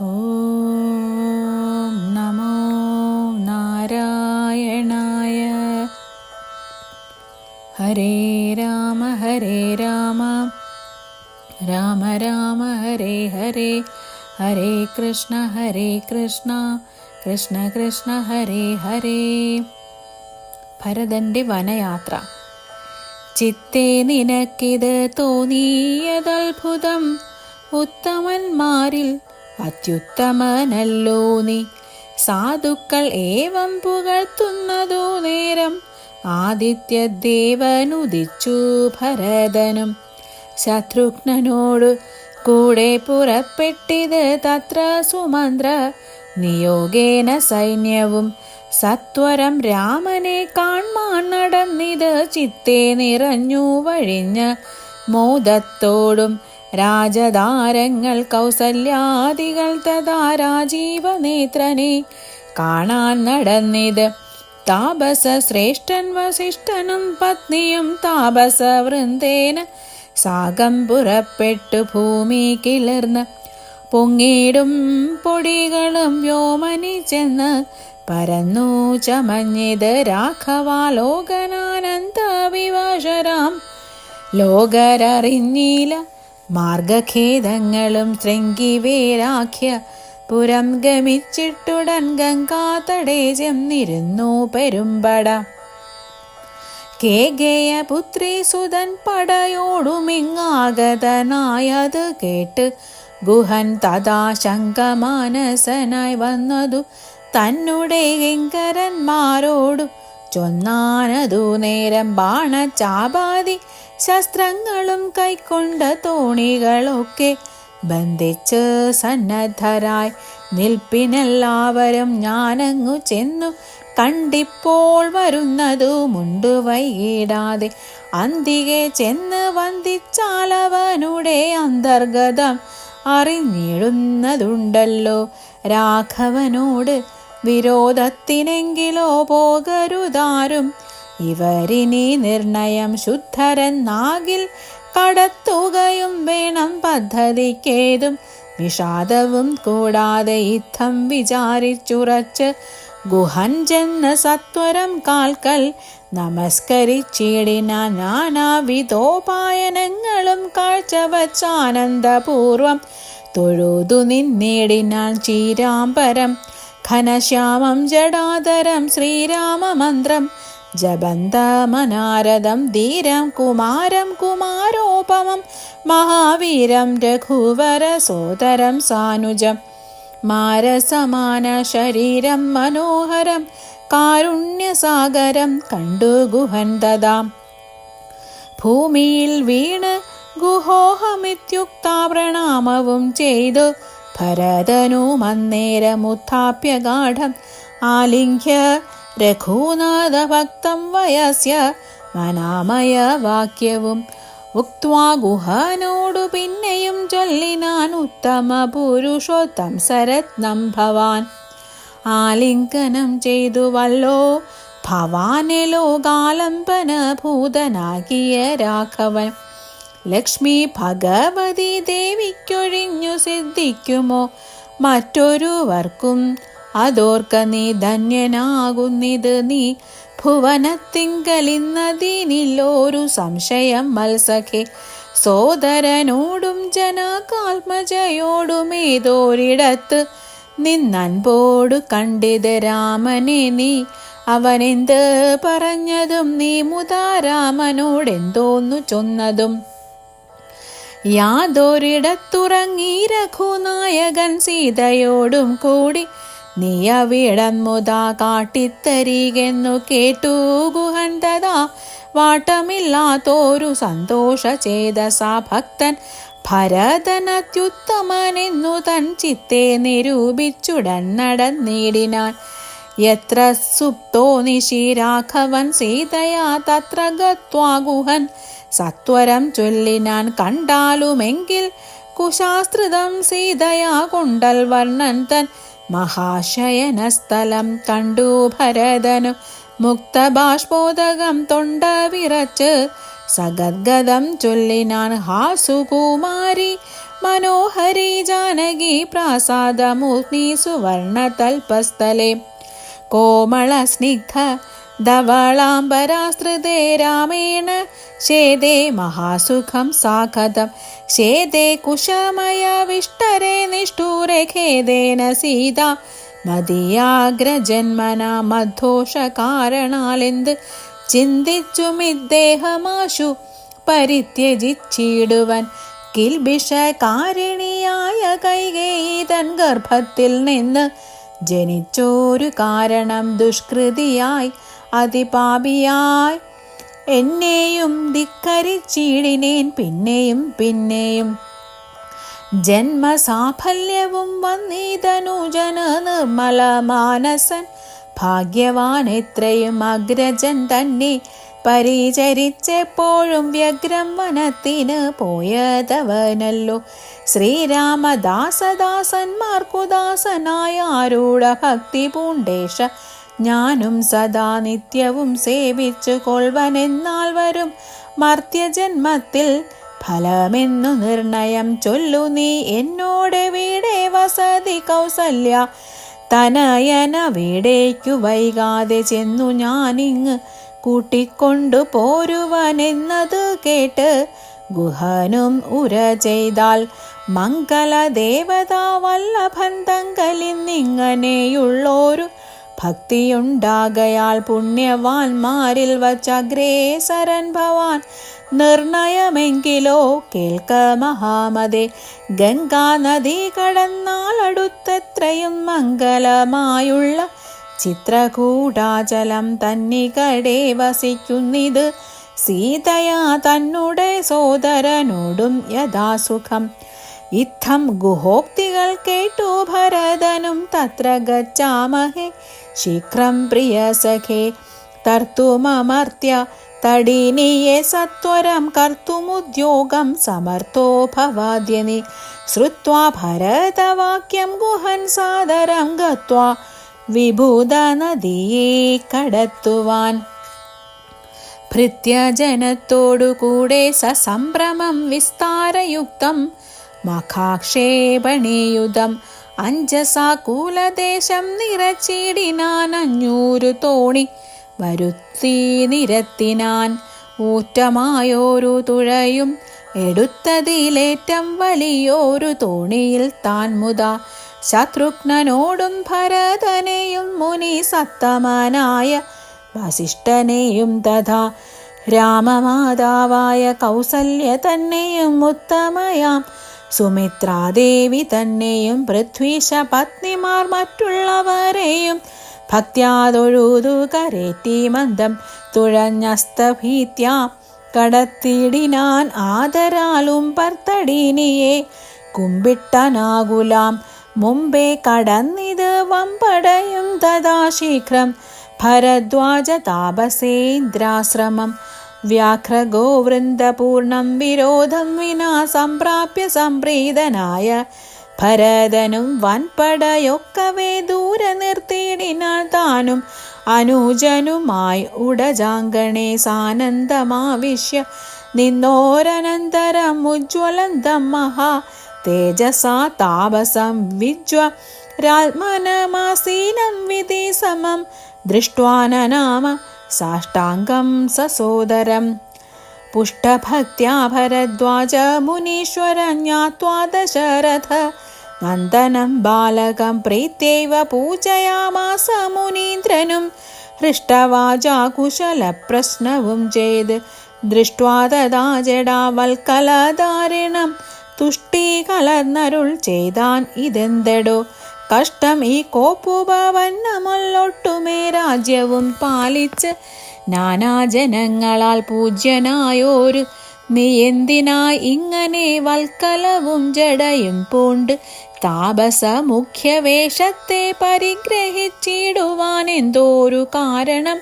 ഓം നമോ നാരായണായ. ഹരേ രാമ രാമ രാമ ഹരേ ഹരേ, ഹരേ കൃഷ്ണ കൃഷ്ണ കൃഷ്ണ ഹരേ ഹരേ. ഭരതന്റെ വനയാത്ര. ചിത്തേ നിനക്കിത് തോന്നിയതത്ഭുതം, ഉത്തമന്മാരിൽ അത്യുത്തമനല്ലോ നീ. സാധുക്കൾ ഏവം പുകഴ്ത്തുന്നതു നേരം, ആദിത്യദേവനുദിച്ചു ഭരതനും. ശത്രുഘ്നനോടു കൂടെ പുറപ്പെട്ടിത് തത്ര സുമന്ത്ര നിയോഗേന സൈന്യവും. സത്വരം രാമനെ കാൺമാൻ നടന്നിത്, ചിത്തേ നിറഞ്ഞു വഴിഞ്ഞ മോദത്തോടും. രാജധാരങ്ങൾ കൗസല്യാദികൾ തഥാ രാജീവനേത്രനെ കാണാൻ നടന്നിത്. താപസ ശ്രേഷ്ഠൻ വസിഷ്ഠനും പത്നിയും താപസ വൃന്ദേന സാഗം പുറപ്പെട്ടു. ഭൂമി കിളർന്ന് പൊങ്ങിടും പൊടികളും വ്യോമനി ചെന്ന് പരന്നു ചമഞ്ഞിത്. രാഘവാലോകനാനന്ദ വിവശരാം ലോകരറിഞ്ഞില്ല മാർഗഖേദങ്ങളും. ശൃംഗിവേരാഖ്യ പുരം ഗമിച്ചിട്ടുടൻ ഗംഗാതടേ ചെന്നിരുന്നു പെരുമ്പട. കേകേയ പുത്രി സുതൻ പടയോടുമിങ്ങാഗതനായത് കേട്ട് ഗുഹൻ തഥാ ശങ്കമാനസനായി വന്നതു തന്നുടെ കിങ്കരന്മാരോടു ചൊന്നാനതു നേരം. ബാണചാപാതി ശസ്ത്രങ്ങളും കൈക്കൊണ്ട തോണികളൊക്കെ ബന്ധിച്ച് സന്നദ്ധരായി നിൽപ്പിനെല്ലാവരും. ഞാനങ്ങു ചെന്നു കണ്ടിപ്പോൾ വരുന്നതു മുണ്ടു വൈകിടാതെ. അന്തികെ ചെന്ന് വന്ദിച്ചാലവനുടെ അന്തർഗതം അറിഞ്ഞിടുന്നതുണ്ടല്ലോ. രാഘവനോട് വിരോധത്തിനെങ്കിലോ പോകരുതാരും. ഇവരിനി നിർണയം ശുദ്ധരെന്നാകിൽ കടത്തുകയും വേണം. പദ്ധതിക്കേതും വിഷാദവും കൂടാതെ യുദ്ധം വിചാരിച്ചുറച്ച് ഗുഹൻ ചെന്ന് സത്വരം കാൽക്കൽ നമസ്കരിച്ചിടിന. നാനാവിധോപായനങ്ങളും കാഴ്ചവച്ചാനന്ദപൂർവം തൊഴുതു നിന്നിടിനാൻ. ചീരാംബരം ഘനശ്യാമം ജടാധരം ശ്രീരാമമന്ത്രം ജപന്തമനാരദം. ധീരം കുമാരം കുമാരോപമം മഹാവീരം രഘുവര സോദരം സാനുജം. മാരസമാന ശരീരം മനോഹരം കാരുണ്യസാഗരം കണ്ടു ഗുഹൻ തഥാം. ഭൂമിയിൽ വീണ് ഗുഹോഹമിത്യുക്ത പ്രണാമവും ചെയ്തു. ഭരതനുമന്നേരമുത്ഥാപ്യ ഗാഠം ആലിംഗ്യ രഘുനാഥ ഭക്തം വയസ്യ മനാമയ വാക്യവും. ഉക്ത്വാ ഗുഹനോടു പിന്നെയും ചൊല്ലിനാൻ, ഉത്തമ പുരുഷോത്തം സരത്നം ഭവാൻ. ആലിംഗനം ചെയ്തു വല്ലോ ഭവാനെ ലോകാലംബന ഭൂതനാകിയ രാഘവൻ. ലക്ഷ്മി ഭഗവതി ദേവിക്കൊഴിഞ്ഞു സിദ്ധിക്കുമോ മറ്റൊരുവർക്കും? അതോർക്ക നീ ധന്യനാകുന്നിത് നീ ഭുവനത്തിങ്കലിന്നതിനില്ലോരു സംശയം മത്സഖേ. സോദരനോടും ജനകാത്മജയോടുമേതോരിടത്ത് നിന്നൻപോടു കണ്ടിത് രാമനെ നീ. അവനെന്ത് പറഞ്ഞതും നീ മുതാ രാമനോടെന്തോന്നു ചൊന്നതും. യാതൊരിടത്തുറങ്ങി രഘുനായകൻ സീതയോടും കൂടി നീ അവിടം മുതാ കാട്ടിത്തരികെന്നു കേട്ടു ഗുഹൻ തഥാ. വാട്ടമില്ലാത്തോരു സന്തോഷചേതസാ ഭക്തൻ ഭരതനത്യുത്തമനെന്നു തൻ ചിത്തെ നിരൂപിച്ചുടൻ നടന്നിടിനാൻ. യത്ര സുപ്തോ നിശി രാഘവൻ സീതയാ തത്ര ഗത്വാ ഗുഹൻ സത്വരം ചൊല്ലിനാൻ. കണ്ടാലുമെങ്കിൽ കുശാസ്ത്രിതം സീതയാ കൊണ്ടൽ വർണ്ണൻ തൻ മഹാശയനസ്ഥലം കണ്ടു ഭരതനും. മുക്തബാഷ്പോദകം തൊണ്ട വിറച്ച് സഗദ്ഗതം ചൊല്ലിനാൻ. ഹാ സുകുമാരി മനോഹരി ജാനകി പ്രാസാദമൂർത്തി സുവർണതൽപസ്ഥലെ കോമള സ്നിഗ്ധ ധവളാംബരാസ്തൃതേ രാമേണ ശേദേ മഹാസുഖം സാഖതം ശേദേ കുശമയ വിഷ്ടരേ നിഷ്ഠൂരെ ഖേദേന സീത മതിയാഗ്രജന്മന മദ്ധോഷ കാരണാലെന്ത് ചിന്തിച്ചുമിദ്ദേഹമാശു പരിത്യജിച്ചിടുവൻ കിൽബിഷകാരിണിയായ കൈകേയി തൻ ഗർഭത്തിൽ നിന്ന് ജനിച്ചോരു കാരണം ദുഷ്കൃതിയായി അതിപാപിയായി എന്നെയും ധിക്കരിച്ചിടിനേൻ പിന്നെയും പിന്നെയും ജന്മസാഫല്യവും വന്നീതനുജന നിർമ്മല മാനസൻ ഭാഗ്യവാൻ എത്രയും അഗ്രജൻ തന്നെ പരിചരിച്ചെപ്പോഴും വ്യഗ്രം വനത്തിന് പോയതവനല്ലോ ശ്രീരാമദാസദാസന്മാർക്കുദാസനായ ആരൂഢ ഭക്തി പൂണ്ടേശ ഞാനും സദാ നിത്യവും സേവിച്ചു കൊൾവനെന്നാൽ വരും മർത്യജന്മത്തിൽ ഫലമെന്നു നിർണയം ചൊല്ലു നീ എന്നോട് വീടേ വസതി കൗസല്യ തനയന വീടേക്കു വൈകാതെ ചെന്നു ഞാനിങ്ങ് കൂട്ടിക്കൊണ്ടു പോരുവനെന്നത് കേട്ട് ഗുഹനും ഉര ചെയ്താൽ മംഗളദേവതാ വല്ലഭൻ തങ്കലിന്നിങ്ങനെയുള്ളോരു ഭക്തിയുണ്ടാകയാൽ പുണ്യവാന്മാരിൽ വച്ചഗ്രേസരൻ ഭവാൻ നിർണയമെങ്കിലോ കേൾക്ക മഹാമതേ ഗംഗാനദി കടന്നാൽ അടുത്തെത്രയും മംഗളമായുള്ള ചിത്രകൂടാചലം തന്നികടെ വസിക്കുന്നിത് സീതയാ തന്നുടെ സോദരനോടും യഥാസുഖം ഇത്തം ഗുഹോക്തികൾ കേട്ടു ഭരതനും തത്ര ഗച്ഛാമഹേ ശീഘ്രം പ്രിയ സഖേ തർത്തുമമർത്യ തടീനിയെ സത്വരം കർത്തുമുദ്യോഗം സമർത്ഥോ ഭവാദ്യനി ശ്രുത്വാ ഭരതവാക്യം ഗുഹൻ സാദരം ഗത്വാ വിഭൂത നദിയെ കടത്തുവാൻ ഭൃത്യജനത്തോടുകൂടെ സസംഭ്രമം വിസ്താരയുക്തം മഖാക്ഷേപണിയുധം അഞ്ജസാകൂലദേശം നിറച്ചിടിനാൻ 500 തോണി വരുത്തി നിരത്തിനാൻ ഊറ്റമായോരു തുഴയും എടുത്തതിലേറ്റം വലിയൊരു തോണിയിൽ താൻ മുതാ ശത്രുഘ്നനോടും ഭരതനെയും മുനി സത്തമനായ വസിഷ്ഠനെയും തഥാ രാമമാതാവായ കൗസല്യ തന്നെയും ഉത്തമയാം സുമിത്രാദേവി തന്നെയും പൃഥ്വീശ പത്നിമാർ മറ്റുള്ളവരെയും ഭക്ത്യാതൊഴുതു കരേറ്റി മന്ദം തുഴഞ്ഞസ്തഭീത്യാം കടത്തിടിനാൻ ആദരാലും പർത്തടീനിയെ കുമ്പിട്ടനാകുലാം മുമ്പേ കടന്നിത് വമ്പടയും തഥാ ശീഘ്രം ഭരദ്വാജ താപസേന്ദ്രാശ്രമം വ്യാഘ്രഗോവൃന്ദപൂർണം വിരോധം വിനാ സംപ്രാപ്യ സംപ്രീതനായ ഭരതനും വൻപടയൊക്കവേ ദൂരെ നിർത്തിയിടിനാൾ താനും അനുജനുമായി ഉടജാങ്കണേ സാനന്ദമാവിശ്യ നിന്നോരനന്തരം ഉജ്ജ്വലന്തം മഹാ തേജസാ താപസം വിജ്വരാത്മനമാസീനം വിധി സമം ദൃഷ്ട്വാനനാമ സാഷ്ടാംഗം സസോദരം പുഷ്ടഭക്ത്യാ ഭരദ്വാജ മുനീശ്വരം ജ്ഞാത്വാ ദശരഥ നന്ദനം ബാലകം പ്രീത്യൈവ പൂജയാമാസ മുനീന്ദ്രനും ഹൃഷ്ടവാചാകുശലപ്രശ്നവും ചെയ്ത് ദൃഷ്ട്വാ തഥാ ജടാവൽക്കലധാരിണം തുഷ്ടി കലർന്നരുൾ ചെയ്താൻ ഇതെന്തടോ കഷ്ടം ഈ കോപ്പുപവന്നമൊല്ലൊട്ടുമേ രാജ്യവും പാലിച്ച് നാനാജനങ്ങളാൽ പൂജ്യനായോരു നീ എന്തിനായി ഇങ്ങനെ വൽക്കലവും ജടയും പൂണ്ട് താപസ മുഖ്യവേഷത്തെ പരിഗ്രഹിച്ചിടുവാൻ എന്തോരു കാരണം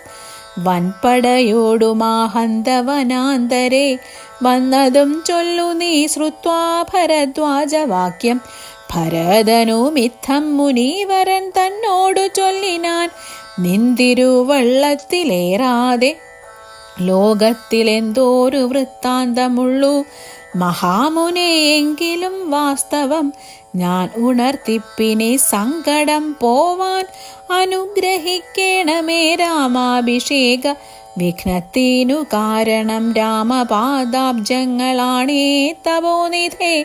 വൻപടയോടുമാഹന്തവനാന്തരെ വന്നതും ചൊല്ലു നീ ശ്രുത്വാ ഭരദ്വാജവാക്യം ഭരതനുമിത്തം മുനീവരൻ തന്നോടു ചൊല്ലിനാൻ നിന്തിരുവള്ളത്തിലേറാതെ ലോകത്തിലെന്തോരു വൃത്താന്തമുള്ളൂ മഹാമുനെയെങ്കിലും വാസ്തവം ഞാൻ ഉണർത്തിപ്പിനെ സങ്കടം പോവാൻ അനുഗ്രഹിക്കണമേ രാമാഭിഷേക വിഘ്നത്തിനു കാരണം രാമപാദാബ്ജങ്ങളാണേ തപോനിധേ.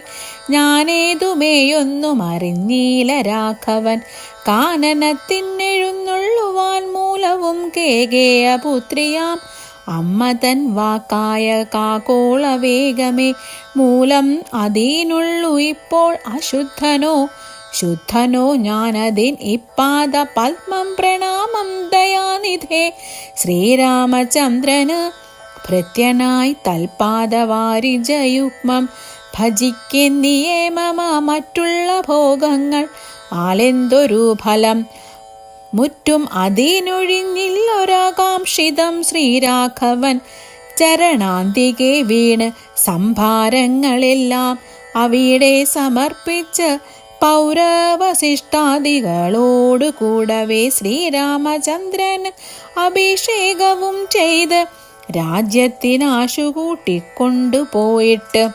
ഞാനേതുമേയൊന്നും അറിഞ്ഞീല രാഘവൻ കാനനത്തിനെഴുന്നള്ളുവാൻ മൂലവും കേകേയ പുത്രിയാം അമ്മ തൻ വാക്കായ കാകോള വേഗമേ മൂലം അതീനുള്ളു ഇപ്പോൾ അശുദ്ധനോ ശുദ്ധനോ ഞാനതിൻ ഇപ്പാദ പത്മം പ്രണാമം ദയാനിധേ. ശ്രീരാമചന്ദ്രന് ഭൃത്യനായി തൽപാദവാരിജയുഗ്മം ഭജിക്കുന്നിയേ മമ മറ്റുള്ള ഭോഗങ്ങൾ ആലെന്തൊരു ഫലം മുറ്റും അതിനൊഴിഞ്ഞില്ലൊരാകാംക്ഷിതം. ശ്രീരാഘവൻ ചരണാന്തികെ വീണ് സംഭാരങ്ങളെല്ലാം അവിടെ സമർപ്പിച്ച് പൗരവശിഷ്ടാദികളോടു കൂടവേ ശ്രീരാമചന്ദ്രൻ അഭിഷേകവും ചെയ്ത് രാജ്യത്തിനാശു കൂട്ടിക്കൊണ്ടുപോയിട്ട്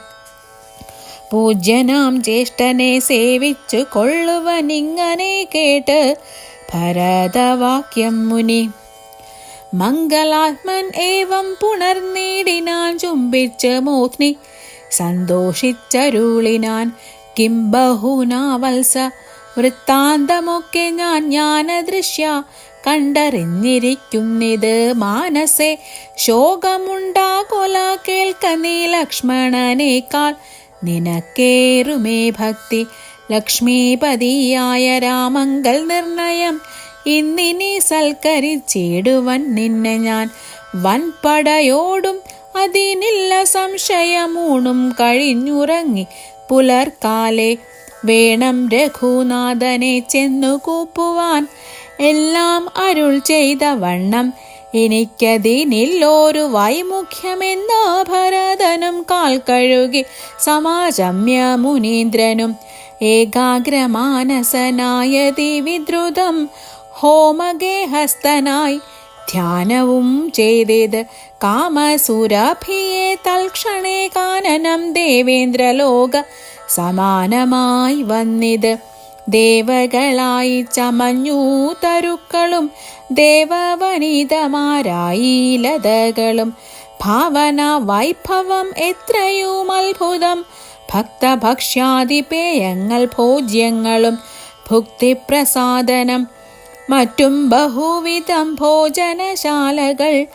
പൂജ്യനാം ജ്യേഷ്ഠനെ സേവിച്ചു കൊള്ളുവനിങ്ങനെ കേട്ട് ഭരതവാക്യം മുനി. മംഗളാത്മൻ ഏവം പുണർനീടിനാൻ ചുംബിച്ച് മോത്നി സന്തോഷിച്ചരുളിനാൻ. കിം ബഹുനാ വത്സ വൃത്താന്തമൊക്കെ ഞാൻ ജ്ഞാനദൃശ്യ കണ്ടറിഞ്ഞിരിക്കുന്നിത് മാനസേ. ശോകമുണ്ടാകൊല കേൾക്ക നീ ലക്ഷ്മണനേക്കാൾ നിനക്കേറുമേ ഭക്തി. ലക്ഷ്മീപതിയായ രാമങ്കൽ നിർണയം ഇന്നിനി സൽക്കരിച്ചിടുവൻ നിന്നെ ഞാൻ. വൻപടയോടും അതിനില്ല സംശയമൂണും കഴിഞ്ഞുറങ്ങി പുലർക്കാലെ വേണം രഘുനാഥനെ ചെന്നു കൂപ്പുവാൻ. എല്ലാം അരുൾ ചെയ്ത വണ്ണം എനിക്കതിനില്ലോരു വൈമുഖ്യമെന്ന ഭരതനും കാൽ കഴുകി സമാജമ്യ മുനീന്ദ്രനും. ഏകാഗ്രമാനസനായതി വിദ്രുതം ഹോമഗേഹസ്ഥനായി ധ്യാനവും ചെയ്തത് കാമസുരഭിയെ തൽക്ഷണേ കാനനം ദേവേന്ദ്രലോക സമാനമായി വന്നിത്. ദേവകളായി ചമഞ്ഞു തരുക്കളും ദേവവനിതമാരായി ലതകളും. ഭാവന വൈഭവം എത്രയും അത്ഭുതം. ഭക്തഭക്ഷ്യാദിപേയങ്ങൾ ഭോജ്യങ്ങളും ഭുക്തിപ്രസാദനം മറ്റും ബഹുവിധം ഭോജനശാലകൾ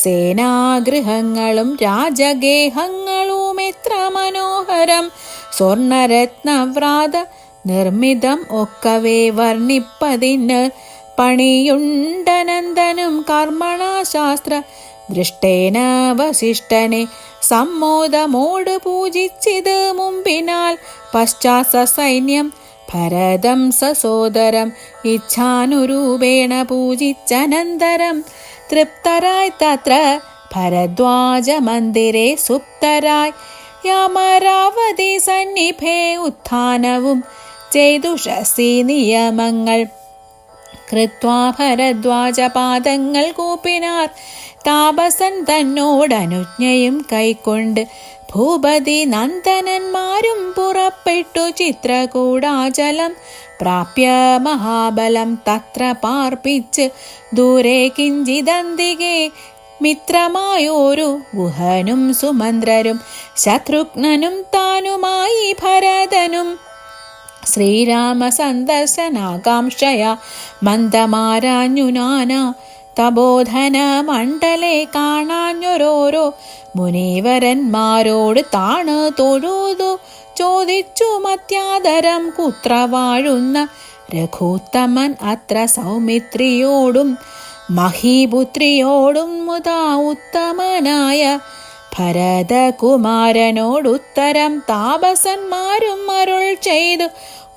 സേനാഗൃഹങ്ങളും രാജഗേഹങ്ങളും എത്ര മനോഹരം. സ്വർണരത്നവ്രാത നിർമ്മിതം ഒക്കവേ വർണ്ണിപ്പതിന് പണിയുണ്ടനന്ദനും കർമ്മണാശാസ്ത്ര ദൃഷ്ടേന വസിഷ്ഠനെ സമ്മോദമോട് പൂജിച്ചിത് മുമ്പിനാൽ. പശ്ചാത്ത സൈന്യം ഭരതം സസോദരം ഇച്ഛാനുരൂപേണ പൂജിച്ചനന്തരം തൃപ്തരായി തത്ര ഭരദ്വാജ മന്ദിരെ സുപ്തരായി യമരാവതി സന്നിഭേ ഉത്ഥാനവും ചെയ്തുഷസി നിയമങ്ങൾ കൃത്വാ ഭരദ്വാജ പാദങ്ങൾ കൂപ്പിനാർ. താപസൻ തന്നോടനുജ്ഞയും കൈക്കൊണ്ട് ഭൂപതി നന്ദനന്മാരും പുറപ്പെട്ടു ചിത്രകൂടാചലം പ്രാപ്യ മഹാബലം തത്ര പാർപ്പിച്ച് ദൂരെ കിഞ്ചിദന്തികെ മിത്രമായോരു ഗുഹനും സുമന്ത്രരും ശത്രുഘ്നനും താനുമായി ഭരതനും. ശ്രീരാമ സന്ദർശനാകാംക്ഷയ മന്ദമാരാഞ്ഞു നാനാ തബോധന മണ്ഡലെ കാണാഞ്ഞൊരോരോ മുനീവരന്മാരോട് താണ് തൊഴുതു ചോദിച്ചു മത്യാദരം കുത്ര വാഴുന്ന രഘുത്തമൻ അത്ര സൗമിത്രിയോടും മഹീപുത്രിയോടും മുതാ ഉത്തമനായ ഭരതകുമാരനോടുത്തരം താപസന്മാരും അരുൾ ചെയ്തു.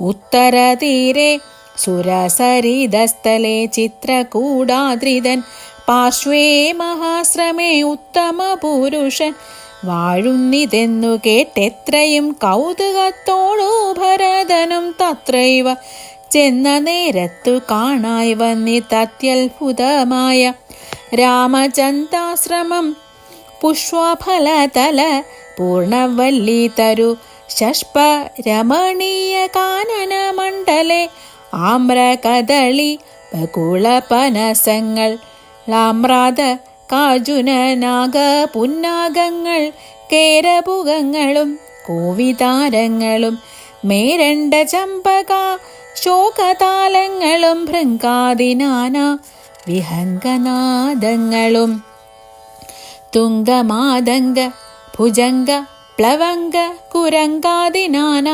ഉത്തരതീരെ സുരസരിതസ്ഥലെ ചിത്രകൂടാദ്രിതൻ പാർശ്വേ മഹാശ്രമേ ഉത്തമ പുരുഷൻ വാഴുന്നിതെന്നു കേട്ടെത്രയും കൗതുകത്തോടു ഭരതനും തത്രൈവ ചെന്ന നേരത്തു കാണായി വന്നിതത്യത്ഭുതമായ രാമചന്ദ്രാശ്രമം പുഷ്പഫലതല പൂർണവല്ലി തരു ഷഷ്പ രമണീയ കാനന മണ്ഡലെ ആമ്രകദളി ബകുളപനസങ്ങൾ ലാമ്രാത കാജുന നാഗ പുന്നാഗങ്ങൾ കേരപുകങ്ങളും കോവിതാരങ്ങളും മേരണ്ട ചമ്പക ശോകതാലങ്ങളും ഭൃങ്കാദിനാന വിഹംഗനാദങ്ങളും തുംഗമാദംഗ ഭുജംഗ പ്ലവംഗ കുരങ്കാദിനാന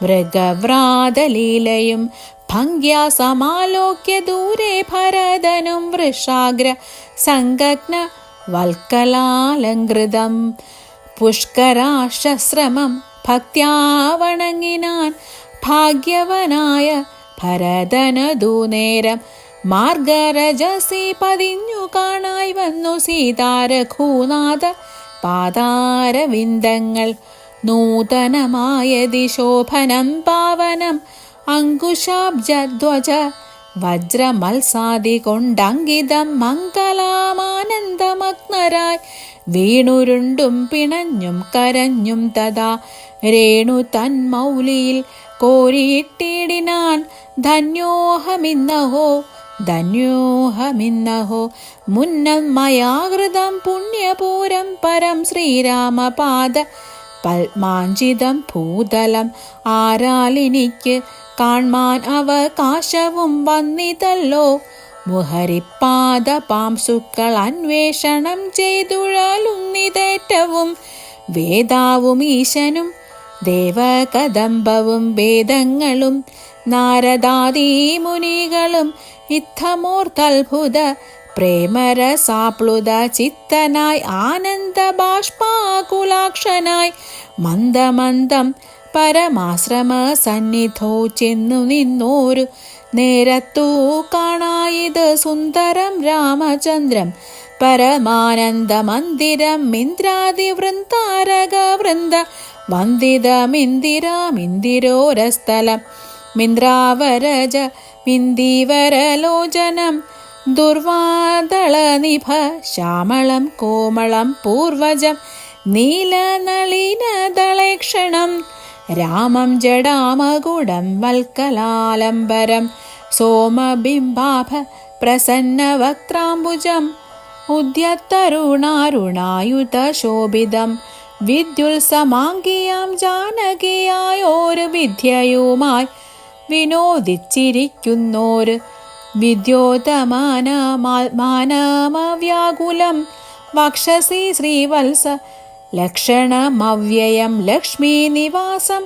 മൃഗവ്രാതലീലയും ഭംഗ്യാ സമാലോക്യ ദൂരെ ഭരതനും വൃഷാഗ്ര സംഗഗ്ന വൽക്കലാലങ്കൃതം പുഷ്കരാശ്രമം ഭക്ത്യാ വണങ്ങിനാൻ ഭാഗ്യവനായ ഭരതനതു നേരം മാർഗരജസി പതിഞ്ഞു കാണായി വന്നു സീതാരഘൂനാഥ പാതാരവിന്ദങ്ങൾ നൂതനമായതി ശോഭനം പാവനം അങ്കുശാബ്ജധ്വജ വജ്രമത്സാദി കൊണ്ടങ്കിതം മംഗളമാനന്ദമഗ്നരായി വീണുരുണ്ടും പിണഞ്ഞും കരഞ്ഞും തഥാ രേണു തന്മൗലിയിൽ കോരിയിട്ടിടിനാൻ ധന്യോഹമിന്നഹോ ധന്യോഹമിന്നഹോ മുന്നം മയാകൃതം പുണ്യപൂരം പരം ശ്രീരാമപാദ പത്മാഞ്ചിതം ഭൂതലം ആരാലിനിക്ക് കാൺമാൻ അവകാശവും വന്നിതല്ലോ മുഹരിപ്പാദ പാംസുക്കൾ അന്വേഷണം ചെയ്തുഴലുന്നിതേറ്റവും വേദാവും ഈശനും ദേവകദംബവും വേദങ്ങളും നാരദാദീ മുനികളും ഇത്തമോർത്തത്ഭുത പ്രേമരസാപ്ലുത ചിത്തനായി ആനന്ദ ബാഷ്പാകുലാക്ഷനായി മന്ദമന്ദം പരമാശ്രമ സന്നിധോ ചെന്നു നിന്നോരു നേരത്തു കാണായത് സുന്ദരം രാമചന്ദ്രം പരമാനന്ദ മന്ദിരം മിന്ദ്രാദിവൃന്ദാരക വൃന്ദ വന്ദിതമിന്ദിരാമിന്ദിരോരസ്ഥലം മിന്ദ്രാവരജ മിന്ദീവരലോചനം ദുർവാദളനിഭ ശ്യാമളം കോമളം പൂർവജം നീലനളിനദളേക്ഷണം രാമം ജടാമകുടം വൽക്കലാലംബരം സോമബിംബാഭ പ്രസന്നവക്ത്രാംബുജം ഉദ്യത്തരുണാരുണായുധശോഭിതം വിദ്യുത്സമാംഗിയാം ജാനകിയായോരു വിദ്യയുമായി വിനോദിച്ചിരിക്കുന്നോര് വിദ്യോതമാനമാനമവ്യാകുലം വക്ഷസി ശ്രീവത്സ ലക്ഷണമവ്യയം ലക്ഷ്മീ നിവാസം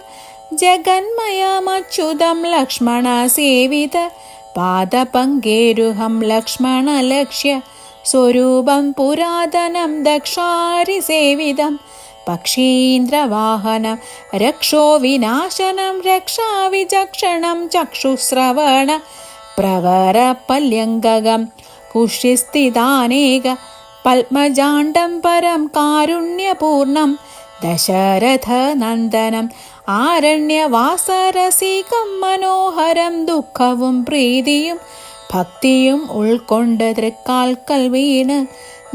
ജഗന്മയമച്യുതം ലക്ഷ്മണ സേവിത പാദപങ്കേരുഹം ലക്ഷ്മണലക്ഷ്യ സ്വരൂപം പുരാതനം ദക്ഷാരി സേവിതം പക്ഷീന്ദ്രവാഹനം രക്ഷോ വിനാശനം രക്ഷാവിചക്ഷണം ചക്ഷുശ്രവണ പ്രവരപല്യംഗകം കുഷിസ്ഥിതാനേക പത്മജാണ്ഡം പരം കാരുണ്യപൂർണം ദശരഥനന്ദനം ആരണ്യവാസരസികം മനോഹരം ദുഃഖവും പ്രീതിയും ഭക്തിയും ഉൾക്കൊണ്ട് തൃക്കാൽക്കൽ വീണ്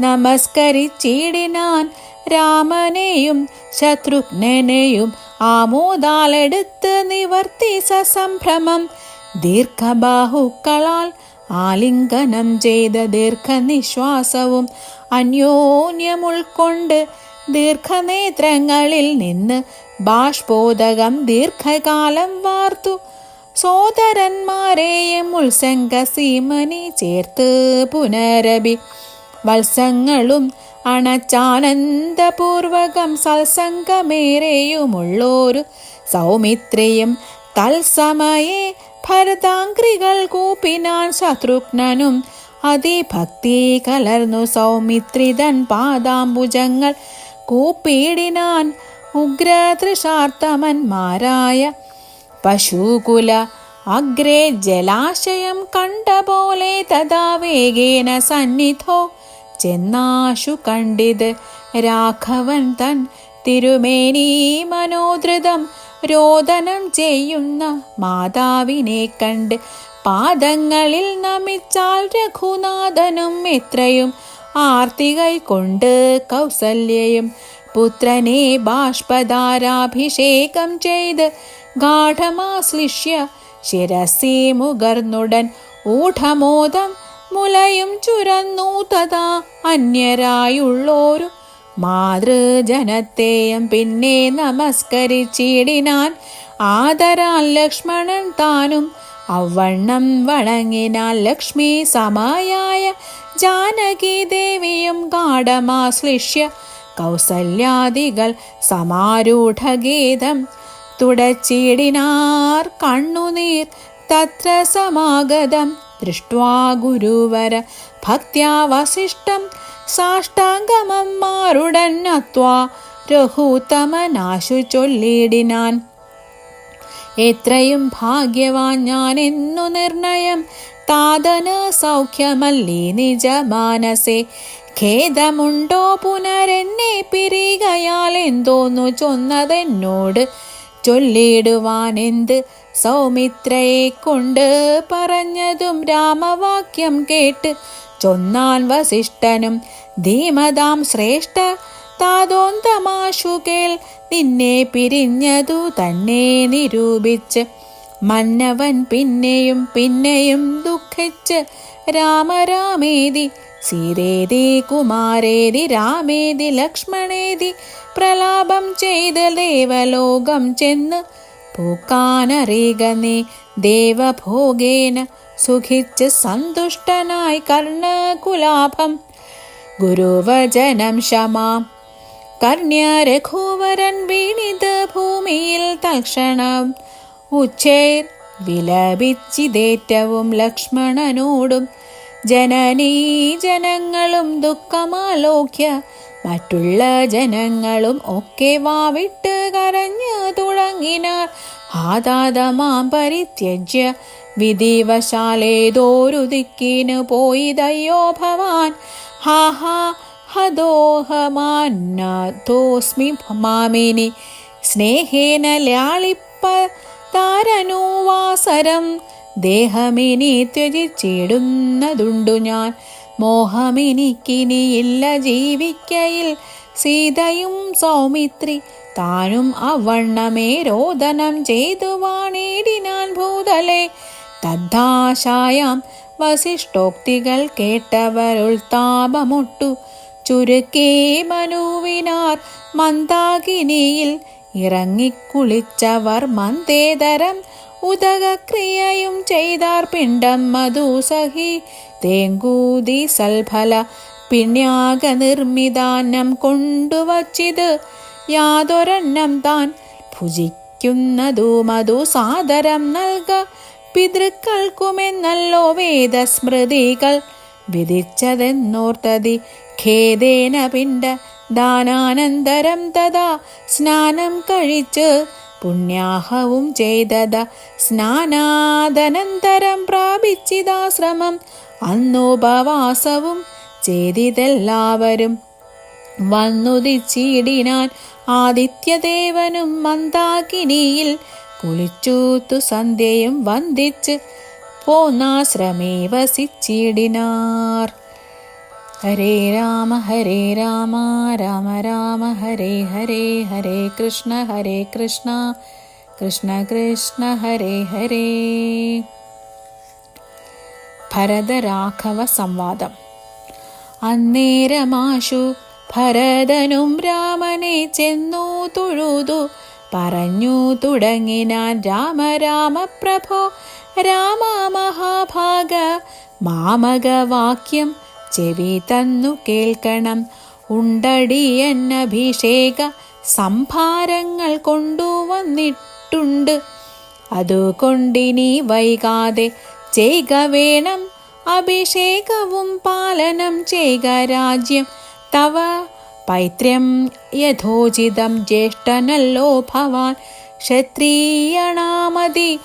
നമസ്കരിച്ചിടിനാൻ രാമനെയും ശത്രുഘ്നെയും ആമോദാലെടുത്ത് നിവർത്തി സസംഭ്രമം ദീർഘബാഹുക്കളാൽ ആലിംഗനം ചെയ്ത ദീർഘനിശ്വാസവും അന്യോന്യം ഉൾക്കൊണ്ട് ദീർഘനേത്രങ്ങളിൽ നിന്ന് ബാഷ്പോദകം ദീർഘകാലം വാർത്തു സോദരന്മാരെയും ഉത്സംഗസീമനി ചേർത്ത് പുനരഭി വത്സങ്ങളും അണച്ചാനന്ദപൂർവകം സത്സംഗമേറെയുമുള്ളോരു സൗമിത്രിയും തത്സമയെ ഭരതാംഗ്രികൾ കൂപ്പിനാൻ ശത്രുഘ്നനും അതിഭക്തി കലർന്നു സൗമിത്രിതൻ പാദാംബുജങ്ങൾ കൂപ്പിയിടിനാൻ ഉഗ്രതൃഷാർത്തമന്മാരായ പശുകുല അഗ്രേ ജലാശയം കണ്ട പോലെ തഥാ വേഗേന സന്നിധോ ചെന്നാശു കണ്ടിത് രാഘവൻ തൻ തിരുമേനി മനോധൃതം രോദനം ചെയ്യുന്ന മാതാവിനെ കണ്ട് പാദങ്ങളിൽ നമിച്ചാൽ രഘുനാഥനും എത്രയും ആർത്തികൈ കൊണ്ട് കൗസല്യയും പുത്രനെ ബാഷ്പധാരാഭിഷേകം ചെയ്ത് ഗാഠമാശ്ലിഷ്യ ശിരസി മുകർന്നുടൻ ഊഢമോദം മുലയും ചുരന്നു തഥാ അന്യരായുള്ളോരു മാതൃജനത്തെയും പിന്നെ നമസ്കരിച്ചിടിനാൻ. ആദരാൽ ലക്ഷ്മണൻ താനും അവണ്ണം വണങ്ങിനാൽ ലക്ഷ്മി സമായായ ജാനകി ദേവിയും ഗാഠമാശ്ലിഷ്യ കൗസല്യാദികൾ സമാരൂഢഗീതം തുടച്ചിടിനാർ. കണ്ണുനീർ തത്ര സമാഗതം ദൃഷ്ട്വാ ഗുരുവര ഭക്ത്യാ വസിഷ്ഠം സാഷ്ടാംഗമമ്മാരുടൻ നത്വാ രഘുത്തമനാശു ചൊല്ലിടിനാൻ. എത്രയും ഭാഗ്യവാൻ ഞാൻ എന്നു നിർണയം താതന് സൗഖ്യമല്ലീ നിജമാനസേ. ഖേദമുണ്ടോ പുനരെന്നെ പിരികയാൽ എന്തോന്നു ചൊന്നതെന്നോട് ചൊല്ലിടുവാൻ എന്ത്. സൗമിത്രയെ കൊണ്ട് പറഞ്ഞതും രാമവാക്യം കേട്ട് ചൊന്നാൻ വസിഷ്ഠനും ധീമതാം ശ്രേഷ്ഠ താതോന്തമാശുകേൽ നിന്നെ പിരിഞ്ഞതു തന്നെ നിരൂപിച്ച്. മന്നവൻ പിന്നെയും പിന്നെയും ദുഃഖിച്ച് രാമരാമേതി സീതേതി കുമാരേതി രാമേതി ലക്ഷ്മണേതി പ്രലാപം ചെയ്ത് ദേവലോകം ചെന്ന് പൂക്കാനറിയുക നീ. ദേവഭോഗേന സുഖിച്ച് സന്തുഷ്ടനായി കർണകുലാഭം ഗുരുവചനം ക്ഷമാം. കർണ്യ രഘുവരൻ വീണിത് ഭൂമിയിൽ തൽക്ഷണം ഉച്ചേർ വിലപിച്ചിതേറ്റവും ലക്ഷ്മണനോടും. ജനനീ ജനങ്ങളും ദുഃഖമാലോക്യ മറ്റുള്ള ജനങ്ങളും ഒക്കെ വാവിട്ട് കരഞ്ഞു തുടങ്ങിനാർ. ഹാതാതമാം പരിത്യജ്യ വിധിവശാലേതോരു ദിക്കിന് പോയിതയ്യോ ഭവാൻ. ഹാ ഹാ ഹദോഹമാന്നതോസ്മി മാമിനി സ്നേഹേന ലാളിപ്പ താരനുവാസരം. ദേഹമിനി ത്യജിച്ചിടുന്നതുണ്ടു ഞാൻ. മോഹമെനിക്കിനിയില്ല ജീവിക്കയിൽ. സീതയും സൗമിത്രി താനും അവണ്ണമേ രോദനം ചെയ്തു വാണിടിനാൻ ഭൂതലെ. തദ്ദാശായാം വസിഷ്ഠോക്തികൾ കേട്ടവരുൾത്താപമൊട്ടു ചുരുക്കേ മനുവിനാർ. മന്ദാകിനിയിൽ ഇറങ്ങിക്കുളിച്ചവർ മന്ദേതരം ഉദകക്രിയയും ചെയ്താർ. പിണ്ടം മധുസഹി തേങ്കൂതി സൽഫല പിണ്യാക നിർമ്മിതാന്നം കൊണ്ടുവച്ചിത്. യാതൊരെണ്ണം താൻ ഭുജിക്കുന്നതു മധു സാദരം നൽക പിതൃക്കൾക്കുമെന്നല്ലോ വേദസ്മൃതികൾ വിധിച്ചതെന്നോർത്തതി. ഖേദേന പിണ്ട ദാനാനന്തരം തഥാ സ്നാനം കഴിച്ച് പുണ്യാഹവും ചെയ്തത. സ്നാനാദനന്തരം പ്രാപിച്ചിതാശ്രമം അന്നുപവാസവും ചെയ്തിതെല്ലാവരും. വന്നുദിച്ചിടിനാൻ ആദിത്യദേവനും മന്ദാകിനിയിൽ കുളിച്ചൂത്തു സന്ധ്യയും വന്ദിച്ച് പോന്നാശ്രമേ വസിച്ചിടിനാർ. ഹരേ രാമ രാമ രാമ ഹരേ ഹരേ. ഹരേ കൃഷ്ണ കൃഷ്ണ കൃഷ്ണ ഹരേ ഹരേ. ഭരതരാഘവ സംവാദം. അന്നേരമാശു ഭരതനും രാമനെ ചെന്നു തൊഴുതു പറഞ്ഞു തുടങ്ങിനാൻ. രാമ രാമ പ്രഭോ രാമ മഹാഭാഗ മാമകവാക്യം ചെവി തന്നു കേൾക്കണം. ഉണ്ടടിയന്നഭിഷേക സംഭാരങ്ങൾ കൊണ്ടുവന്നിട്ടുണ്ട്. അതുകൊണ്ടിനി വൈകാതെ ചെയ്ക വേണം അഭിഷേകവും പാലനം ചെയ്ക രാജ്യം. തവ പൈത്ര്യം യഥോചിതം ജ്യേഷ്ഠനല്ലോ ഭവാൻ. ക്ഷത്രിയണാമതി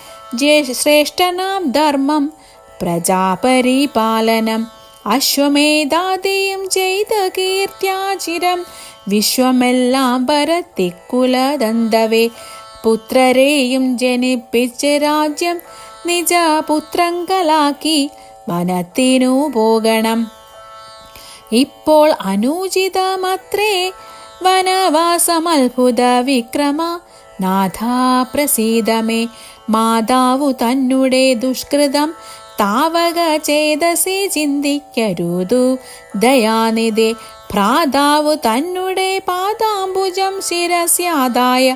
ശ്രേഷ്ഠനാം ധർമ്മം പ്രജാപരിപാലനം. അശ്വമേധാദിയും ചെയ്ത കീർത്യാചിരം വിശ്വമെല്ലാം പരത്തിക്കുലദന്തവേ. പുത്രരെയും ജനിപ്പിച്ച് രാജ്യം നിജ പുത്രങ്കലാക്കി വനത്തിനു പോകണം. ഇപ്പോൾ അനുചിതമത്രേ വനവാസമത്ഭുത വിക്രമ നാഥാ പ്രസീദമേ. മാതാവു തന്നെ ദുഷ്കൃതം താവക ചേതസി ചിന്തിക്കരുതു ദയാനിധേ. ഭ്രാതാവു തന്നെ പാദാംബുജം ശിരസ്യാദായ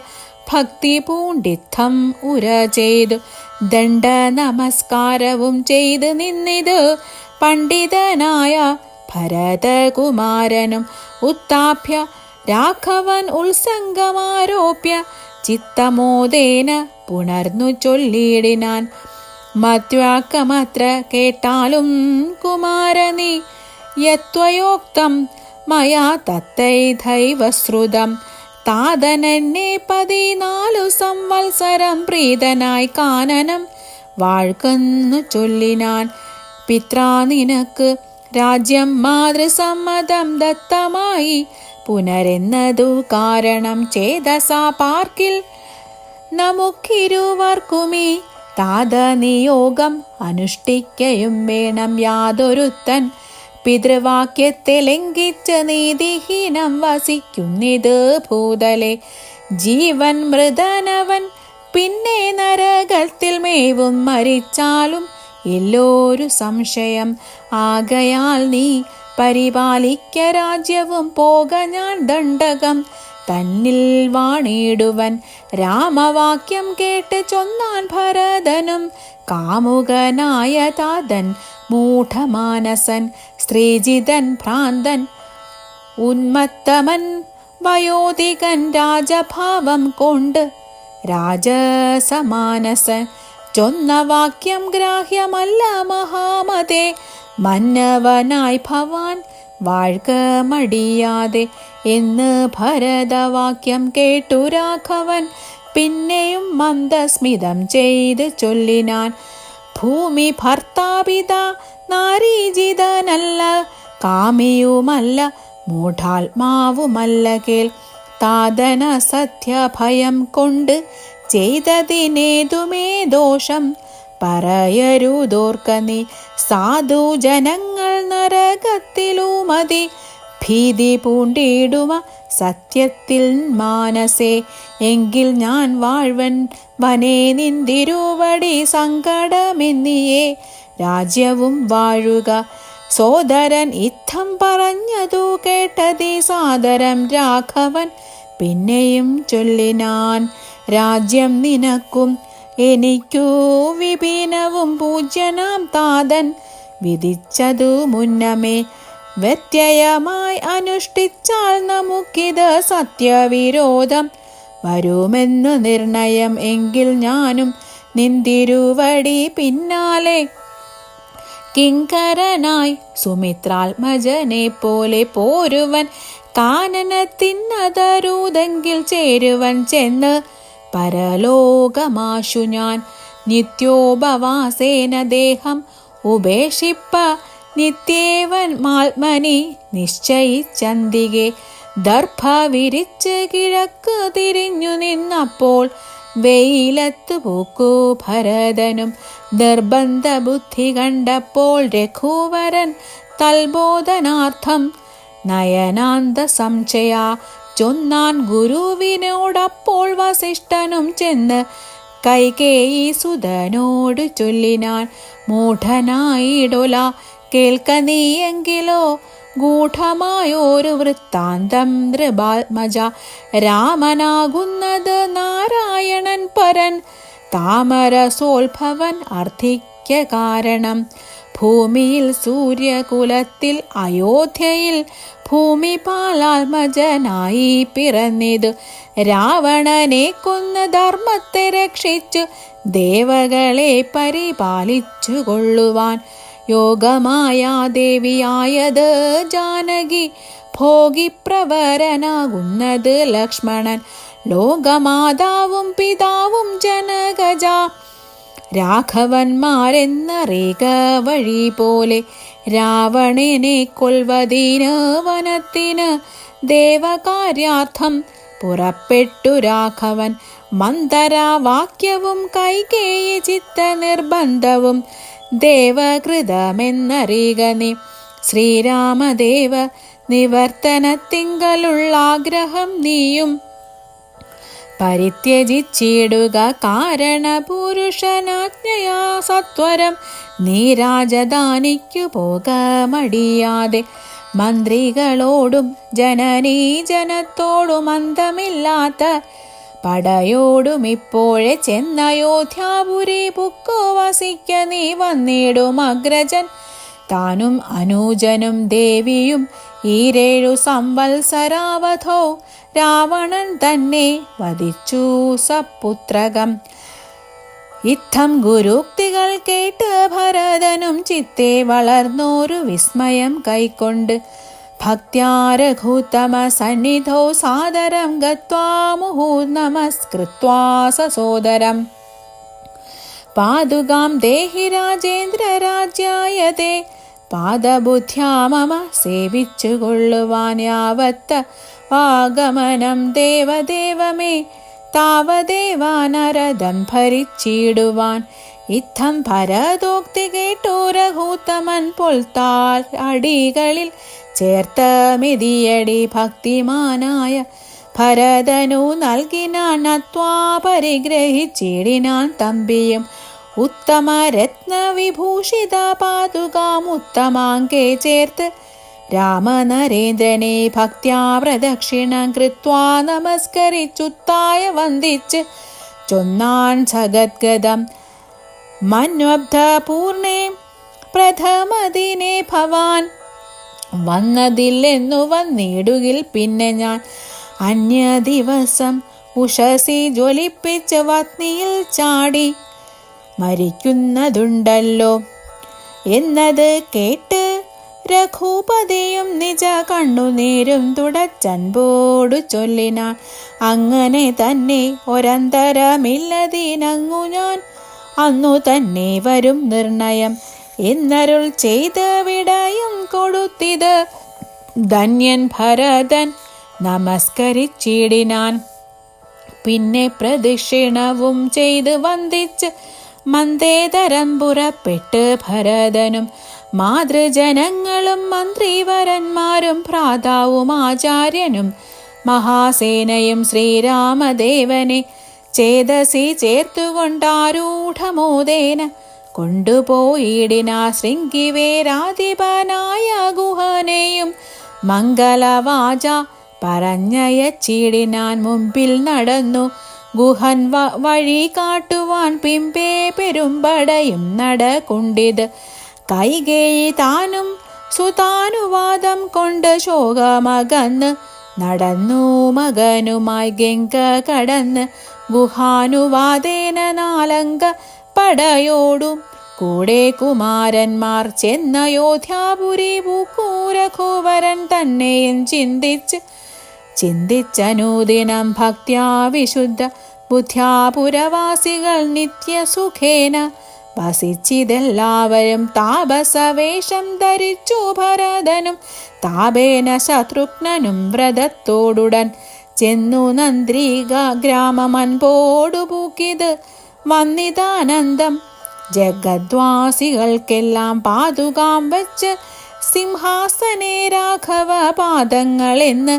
ഭക്തി പൂണ്ടിത്തം ഉര ചെയ്തു ദണ്ഡ നമസ്കാരവും ചെയ്ത് നിന്നിത് പണ്ഡിതനായ ഭരതകുമാരനും. ഉത്താപ്യ രാഘവൻ ഉത്സംഗമാരോപ്യ ചിത്തമോദേന പുണർന്നു ചൊല്ലിയിടിനാൻ. മദ്വാക്കമത്ര കേട്ടാലും കുമാരനീ യത്വയോക്തം മയാ തത്തൈധൈവശ്രുതം. താതനെന്നെ 14 സംവത്സരം പ്രീതനായി കാനനം വാഴ്ക്കുന്നു ചൊല്ലിനാൻ. പിത്രാ നിനക്ക് രാജ്യം മാതൃസമ്മതം ദത്തമായി പുനരെന്നതു കാരണം ചേതസാ പാർക്കിൽ നമുക്കിരുവർക്കുമീ താതനിയോഗം അനുഷ്ഠിക്കയും വേണം. യാതൊരുത്തൻ പിതൃവാക്യത്തെ ലംഘിച്ച് നീതിഹീനം വസിക്കുന്നിത് ഭൂതലെ. ജീവൻ മൃതനവൻ പിന്നെ നരകത്തിൽ മേവും മരിച്ചാലും എല്ലോരു സംശയം. ആകയാൽ നീ പരിപാലിക്ക രാജ്യവും പോക ഞാൻ ദണ്ഡകം തന്നിൽ വാണിടുവൻ. രാമവാക്യം കേട്ട് ചൊന്നാൻ ഭരതനും. കാമുകനായ താതൻ മൂഢമാനസൻ സ്ത്രീജിതൻ ഭ്രാന്തൻ ഉന്മത്തമൻ വയോധികൻ രാജഭാവം കൊണ്ട് രാജസമാനസൻ. ചൊന്ന വാക്യം ഗ്രാഹ്യമല്ല മഹാമതേ. മന്നവനായി ഭവാൻ വാഴ്ക മടിയാതെ എന്ന് ഭരതവാക്യം കേട്ടു രാഘവൻ പിന്നെയും മന്ദസ്മിതം ചെയ്ത് ചൊല്ലിനാൻ. ഭൂമി ഭർത്താപിത നാരീജിതനല്ല കാമിയുമല്ല മൂഢാത്മാവുമല്ല കേൾ. താതന സത്യഭയം കൊണ്ട് ചെയ്തതിനേതുമേ ദോഷം പറയരുതോർക്ക നീ. സാധുജനങ്ങൾ നരകത്തിലുമതി ഭീതി പൂണ്ടിടുമ സത്യത്തിൽ മാനസേ. എങ്കിൽ ഞാൻ വാഴ്വൻ വനേ നിന്തിരുവടി സങ്കടമെന്നിയേ രാജ്യവും വാഴുക. സോദരൻ ഇത്തം പറഞ്ഞതു കേട്ടതി സാദരം രാഘവൻ പിന്നെയും ചൊല്ലിനാൻ. രാജ്യം നിനക്കും എനിക്കു വിപിനവും പൂജ്യനാം താതൻ വിധിച്ചതു മുന്നമേ. വ്യത്യയമായി അനുഷ്ഠിച്ചാൽ നമുക്കിത് സത്യവിരോധം വരുമെന്നു നിർണയം. എങ്കിൽ ഞാനും നിന്തിരുവടി പിന്നാലെ കിങ്കരനായി സുമിത്രാത്മജനെ പോലെ പോരുവൻ. കാനനത്തിനതരുതെങ്കിൽ ചേരുവൻ ചെന്ന് പരലോകമാശു ഞാൻ. നിത്യോപവാസേന ദേഹം ഉപേക്ഷിപ്പ നിത്യേവൻ മാത്മനി നിശ്ചയിച്ചന്തികെ. ദർഭ വിരിച്ച് കിഴക്ക് തിരിഞ്ഞു നിന്നപ്പോൾ വെയിലത്ത് പൂക്കു ഭരതനും. നിർബന്ധ ബുദ്ധി കണ്ടപ്പോൾ രഘുവരൻ തൽബോധനാർത്ഥം നയനാന്ത സംശയ ചൊന്നാൻ ഗുരുവിനോടപ്പോൾ വസിഷ്ഠനും ചെന്ന് കൈകേയി സുതനോട് ചൊല്ലിനാൻ. മൂഢനായിടൊല കേൾക്ക നീയെങ്കിലോ ഗൂഢമായോരു വൃത്താന്തം നൃപാത്മജ. രാമനാകുന്നത് നാരായണൻ പരൻ താമരസോത്ഭവൻ അർത്ഥിക്ക കാരണം. ഭൂമിയിൽ സൂര്യകുലത്തിൽ അയോധ്യയിൽ ഭൂമിപാലാത്മജനായി പിറന്നിതു. രാവണനെ കൊന്ന് ധർമ്മത്തെ രക്ഷിച്ചു ദേവകളെ പരിപാലിച്ചു കൊള്ളുവാൻ. യോഗമായാദേവിയായത് ജാനകി ഭോഗിപ്രവരനാകുന്നത് ലക്ഷ്മണൻ. ലോകമാതാവും പിതാവും ജനകജ രാഘവന്മാരെന്നറിക വഴി പോലെ. രാവണനെ കൊൽവതിന് വനത്തിന് ദേവകാര്യാർത്ഥം പുറപ്പെട്ടു രാഘവൻ. മന്ദരാവാക്യവും കൈകേയി ചിത്ത നിർബന്ധവും ദേവകൃതമെന്നറിക നീ. ശ്രീരാമദേവ നിവർത്തനത്തിങ്കലുള്ള ആഗ്രഹം നീയും പരിത്യജിച്ചിടുക. കാരണപുരുഷനാജ്ഞയാ സത്വരം നീ രാജധാനിക്കു പോക മടിയാതെ. മന്ത്രികളോടും ജനനീ ജനത്തോടും അന്തമില്ലാത്ത പടയോടും ഇപ്പോഴെ ചെന്നയോധ്യാപുരി പുക്കു വസിക്ക നീ വന്നിടും അഗ്രജൻ. താനും അനുജനും ദേവിയും ഈരേഴു സംവത്സരാവധോ രാവണൻ തന്നെ വധിച്ചു സപുത്രകം. ഇത്തം ഗുരുക്തികൾ കേട്ട് ഭരതനും ചിത്തെ വളർന്നോരു വിസ്മയം കൈക്കൊണ്ട് ഭക്ത്യാ രഘുത്തമ സന്നിധോ സാദരം ഗത്വാ മുഹുർനമസ്കൃത്വാ സസോദരം. പാദുകാം ദേഹി രാജേന്ദ്ര രാജ്യായതേ പാദബുദ്ധ്യാ മമ സേവിച്ചു കൊള്ളുവാൻ യാവത്ത വാഗമനം ദേവദേവമേ താവദേവാനരദം ഭരിച്ചിടുവാൻ. ഇത്തം ഭരതോക്തി കേട്ടു രഘുത്തമൻ പൊൽത്താൽ അടികളിൽ ചേർത്ത മിതിയടി ഭക്തിമാനായ ഭരതനു നൽകിനാൻ നത്വാ പരിഗ്രഹിച്ചിടിനാൻ തമ്പിയും. ഉത്തമ രത്നവിഭൂഷിത പാതുകാം ഉത്തമാങ്കേ ചേർത്ത് രാമനരേന്ദ്രനെ ഭക്ത്യാ പ്രദക്ഷിണം കൃത്വാ നമസ്കരിച്ചുത്തായ വന്ദിച്ച് ചൊന്നാൻ സഗദ്ഗതം. മന്വബ്ധ പൂർണേ പ്രഥമദിനെ ഭവാൻ വന്നതില്ലെന്നു വന്നിടുകിൽ പിന്നെ ഞാൻ അന്യ ദിവസം ഉഷസി ജ്വലിപ്പിച്ച് വത്നിയിൽ ചാടി മരിക്കുന്നതുണ്ടല്ലോ എന്നത് കേട്ട് രഘുപതിയും നിജ കണ്ണുനീരും തുടച്ചൻപോടു ചൊല്ലിനാൻ. അങ്ങനെ തന്നെ ഒരന്തരമില്ലതിനങ്ങു ഞാൻ അന്നു തന്നെ വരും നിർണയം എന്നരുൾ ചെയ്ത് വിടയും കൊടുത്തിത് ധന്യൻ ഭരതൻ നമസ്കരിച്ചിടിനാൻ. പിന്നെ പ്രദക്ഷിണവും ചെയ്ത് വന്ദിച്ച് മന്ദേതരം പുറപ്പെട്ട് ഭരതനും മാതൃജനങ്ങളും മന്ത്രിവരന്മാരും ഭ്രാതാവും ആചാര്യനും മഹാസേനയും ശ്രീരാമദേവനെ ചേതസി ചേർത്തുകൊണ്ടാരൂഢമോദേന കൊണ്ടുപോയിടിനാ ശൃംഗിവേരാധിപനായ ഗുഹനെയും മംഗളവാച പറഞ്ഞയച്ചിടിനാൻ. മുമ്പിൽ നടന്നു ഗുഹൻ വഴി കാട്ടുവാൻ പിമ്പേ പെരുമ്പടയും നടകൊണ്ടിത്. കൈകേയി താനും സുതാനുവാദം കൊണ്ട് ശോകമകന്ന് നടന്നു മകനുമായി ഗംഗ കടന്ന് ഗുഹാനുവാദേന നാലങ്ക പടയോടും കൂടെ കുമാരന്മാർ ചെന്നയോധ്യാപുരി പൂക്കൂരഘുവരൻ തന്നെയും ചിന്തിച്ചനൂദിനം ഭക്ത്യാ വിശുദ്ധ ബുദ്ധ്യാപുരവാസികൾ നിത്യസുഖേന വസിച്ചിതെല്ലാവരും. താപസവേഷം ധരിച്ചു ഭരതനും താപേന ശത്രുഘ്നനും വ്രതത്തോടുടൻ ചെന്നു നന്ദ്രിക ഗ്രാമമൻപോടു പൂക്കിത് വന്നിതാനന്ദം. ജഗദ്വാസികൾക്കെല്ലാം പാതുകാം വച്ച് സിംഹാസനേ രാഘവ പാദങ്ങളെന്ന്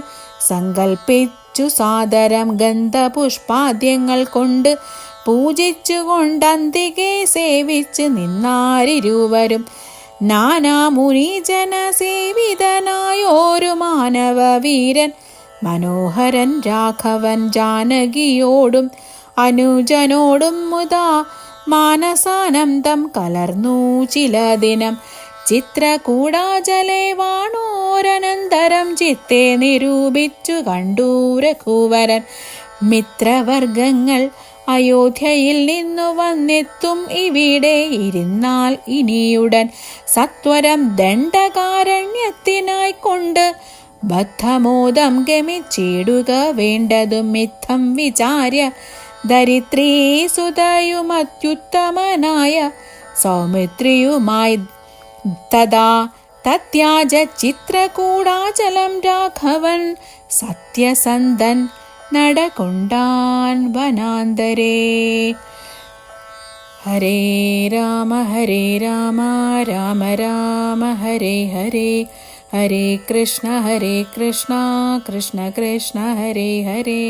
സങ്കൽപ്പിച്ചു സാദരം ഗന്ധപുഷ്പാദ്യങ്ങൾ കൊണ്ട് പൂജിച്ചുകൊണ്ടന്തികെ സേവിച്ച് നിന്നാരിരുവരും. നാനാമുനിജന സേവിതനായോരു മാനവ വീരൻ മനോഹരൻ രാഘവൻ ജാനകിയോടും അനുജനോടും മുതാ മാനസാനന്ദം കലർന്നു ചില ദിനം. ചിത്രകൂടാചലേ വാണോരനന്തരം ചിത്തെ നിരൂപിച്ചു കണ്ടു രഘുവരൻ. മിത്രവർഗങ്ങൾ അയോധ്യയിൽ നിന്നു വന്നെത്തും ഇവിടെ ഇരുന്നാൽ ഇനിയുടൻ സത്വരം ദണ്ഡകാരണ്യത്തിനായിക്കൊണ്ട് ബദ്ധമോദം ഗമിച്ചിടുക വേണ്ടതും. മിഥം വിചാര്യ ധരിത്രീ സുതയുമത്യുത്തമനായ സൗമിത്രിയുമായി തഥാ തത്യാജ ചിത്രകൂടാചലം രാഘവൻ സത്യസന്ധൻ നടകൊണ്ടാൻ വനാന്തരേ. ഹരേ രാമ രാമ രാമ ഹരേ ഹരേ ഹരേ കൃഷ്ണ കൃഷ്ണ കൃഷ്ണ ഹരേ ഹരേ.